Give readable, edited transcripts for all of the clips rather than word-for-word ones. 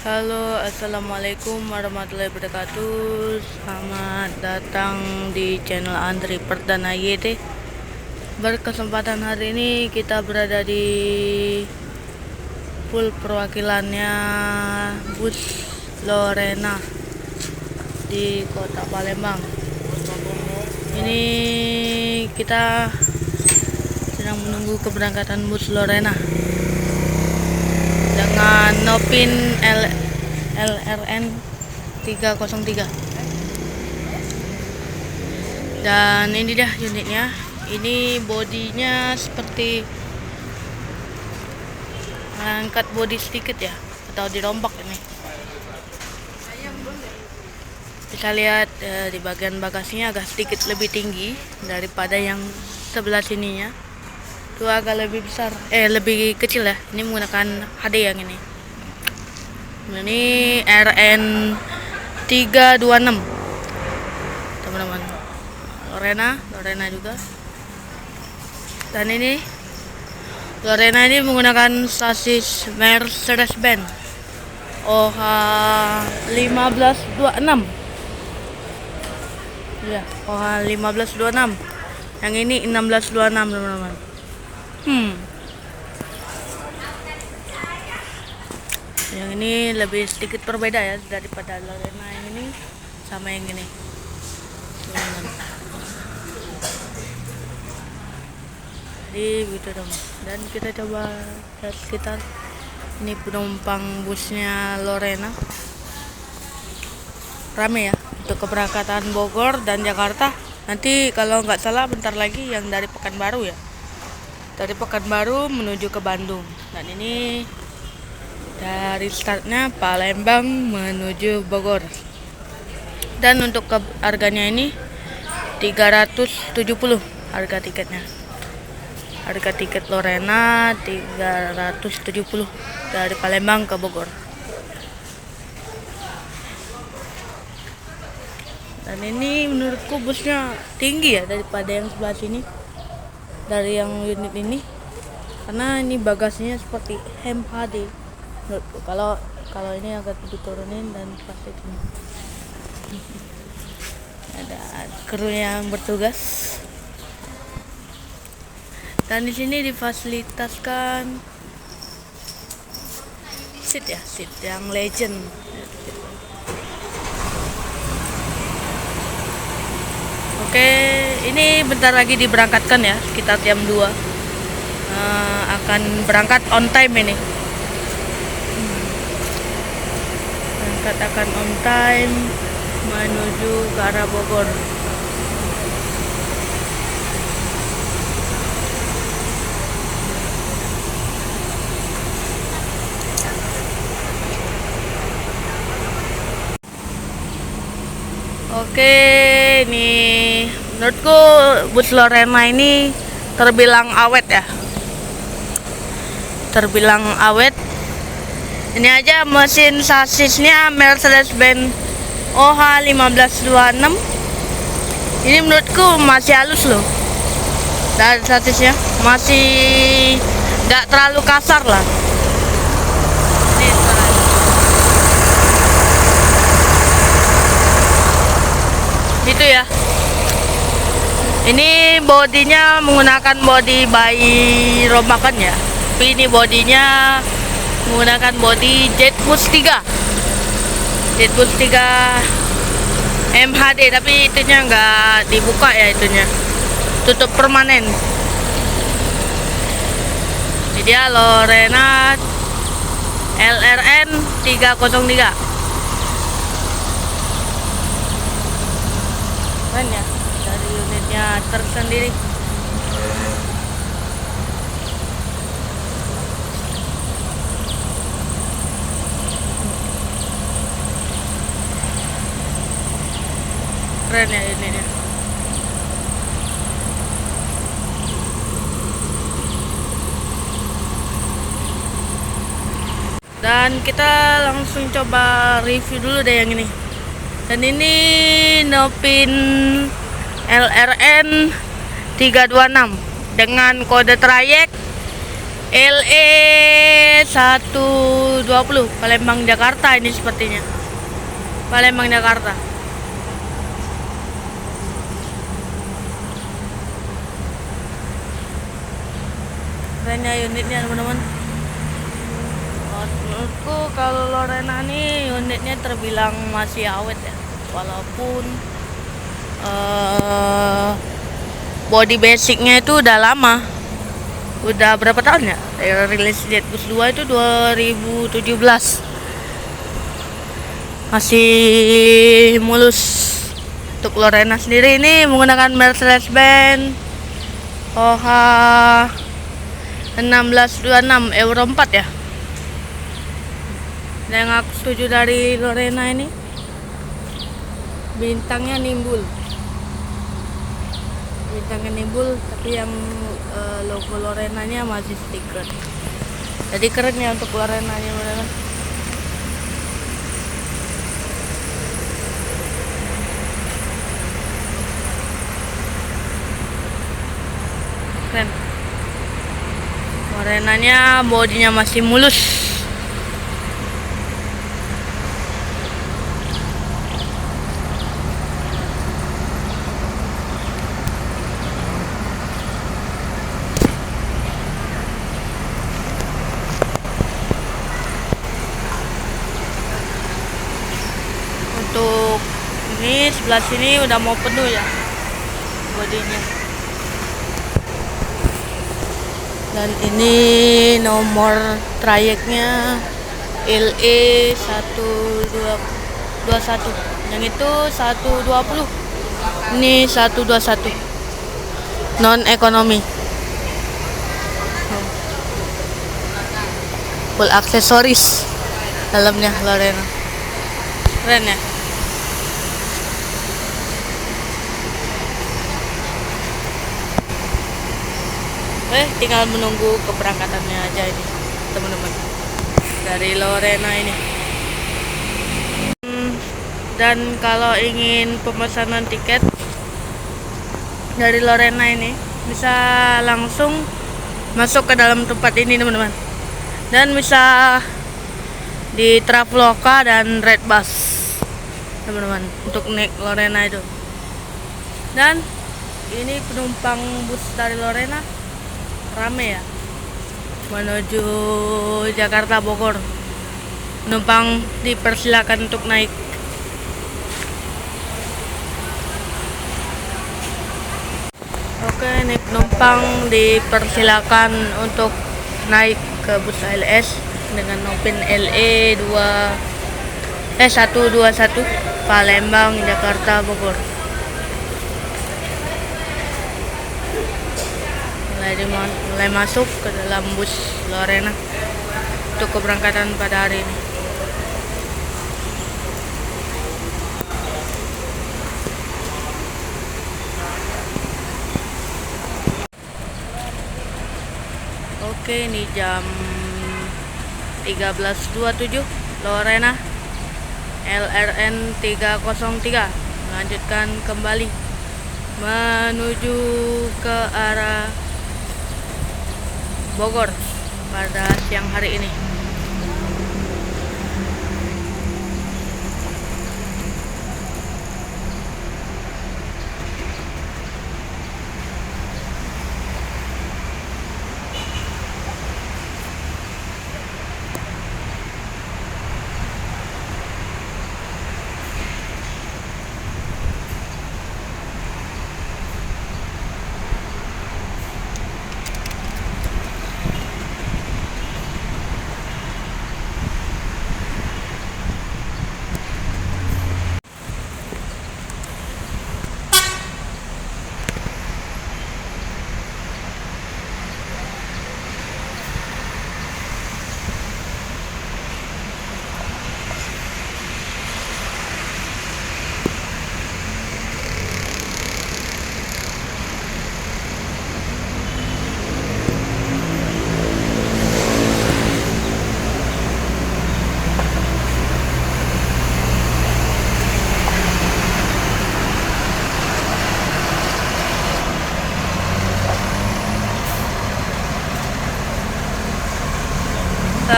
Halo, assalamualaikum warahmatullahi wabarakatuh. Selamat datang di channel Andri Perdana YT. Berkesempatan hari ini kita berada di full perwakilannya bus Lorena di Kota Palembang. Ini kita sedang menunggu keberangkatan bus Lorena dengan Nopin LRN 303. Dan ini dah unitnya. Ini bodinya seperti angkat bodi sedikit ya, atau dirombak ini. Bisa lihat di bagian bagasinya agak sedikit lebih tinggi daripada yang sebelah sininya. Itu agak lebih besar, lebih kecil ya. Ini menggunakan HD yang ini. Ini RN 326, teman-teman. Lorena juga. Dan ini Lorena ini menggunakan sasis Mercedes-Benz OH 1526. Ya, OH 1526. Yang ini 1626, teman-teman. Yang ini lebih sedikit berbeda ya daripada Lorena yang ini sama yang ini. Jadi gitu dong. Dan kita coba lihat sekitar. Ini penumpang busnya Lorena. Rame ya untuk keberangkatan Bogor dan Jakarta. Nanti kalau nggak salah bentar lagi yang dari Pekanbaru ya. Dari Pekanbaru menuju ke Bandung. Dan ini dari startnya Palembang menuju Bogor. Dan untuk harganya ini 370 harga tiketnya. Harga tiket Lorena 370 dari Palembang ke Bogor. Dan ini menurutku busnya tinggi ya daripada yang sebelah sini, dari yang unit ini, karena ini bagasinya seperti MHD menurutku. Kalau ini agak diturunin dan pasti ini ada kru yang bertugas. Dan di sini difasilitaskan seat yang legend. Oke, ini bentar lagi diberangkatkan ya, sekitar jam 2. Akan berangkat on time ini. Berangkat akan on time menuju ke arah Bogor. Oke, ini menurutku bus Lorena ini terbilang awet ya. Terbilang awet. Ini aja mesin sasisnya Mercedes-Benz OH 1526. Ini menurutku masih halus loh. Dan sasisnya masih nggak terlalu kasar lah. Itu ya. Ini bodinya menggunakan bodi bayi rombakan ya. Tapi ini bodinya menggunakan bodi Jetbus 3. Jetbus 3 MHD, tapi itunya nggak dibuka ya, itunya tutup permanen. Ini dia Lorena LRN 303. Keren ya, dari unitnya tersendiri. Keren ya unitnya. Dan kita langsung coba review dulu deh yang ini. Dan ini Nopin LRN 326 dengan kode trayek LE 120 Palembang Jakarta ini sepertinya. Palembang Jakarta. Kerennya unitnya teman-teman. Menurutku kalau Lorena ini unitnya terbilang masih awet ya, walaupun body basicnya itu udah lama. Udah berapa tahun ya? Rilis Jet Bus 2 itu 2017. Masih mulus. Untuk Lorena sendiri ini menggunakan Mercedes-Benz OH 1626 Euro 4 ya. Dan yang aku setuju dari Lorena ini, bintangnya nimbul. Bintangnya nimbul, tapi yang logo Lorenanya masih stiker. Jadi keren ya untuk Lorenanya, teman-teman. Keren. Lorenanya bodinya masih mulus. Untuk ini sebelah sini udah mau penuh ya bodinya. Dan ini nomor trayeknya LE 1221. Yang itu 120. Ini 121. Non ekonomi. Full aksesoris dalamnya Lorena. Keren ya. Tinggal menunggu keberangkatannya aja ini teman-teman dari Lorena ini. Dan kalau ingin pemesanan tiket dari Lorena ini bisa langsung masuk ke dalam tempat ini teman-teman, dan bisa di Traveloka dan Redbus teman-teman untuk naik Lorena itu. Dan ini penumpang bus dari Lorena rame ya, menuju Jakarta Bogor. Penumpang dipersilakan untuk naik. Oke, ini penumpang dipersilakan untuk naik ke bus ALS dengan nopin LE 121 Palembang Jakarta Bogor. Mulai masuk ke dalam bus Lorena untuk keberangkatan pada hari ini. Oke, ini jam 13.27 Lorena LRN 303 melanjutkan kembali menuju ke arah Bogor pada siang hari ini.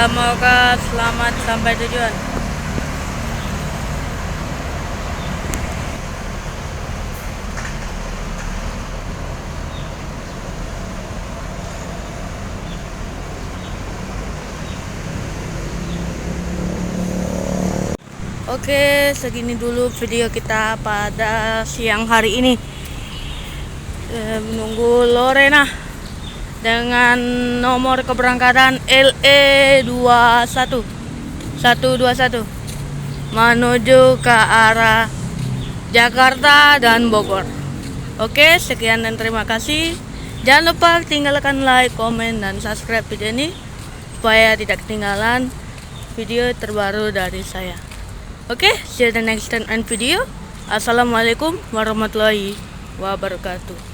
Semoga selamat sampai tujuan. Oke, segini dulu video kita pada siang hari ini. Menunggu Lorena dengan nomor keberangkatan LE 121 menuju ke arah Jakarta dan Bogor. Oke, sekian dan terima kasih. Jangan lupa tinggalkan like, komen, dan subscribe video ini supaya tidak ketinggalan video terbaru dari saya. Oke, see you the next time and video. Assalamualaikum warahmatullahi wabarakatuh.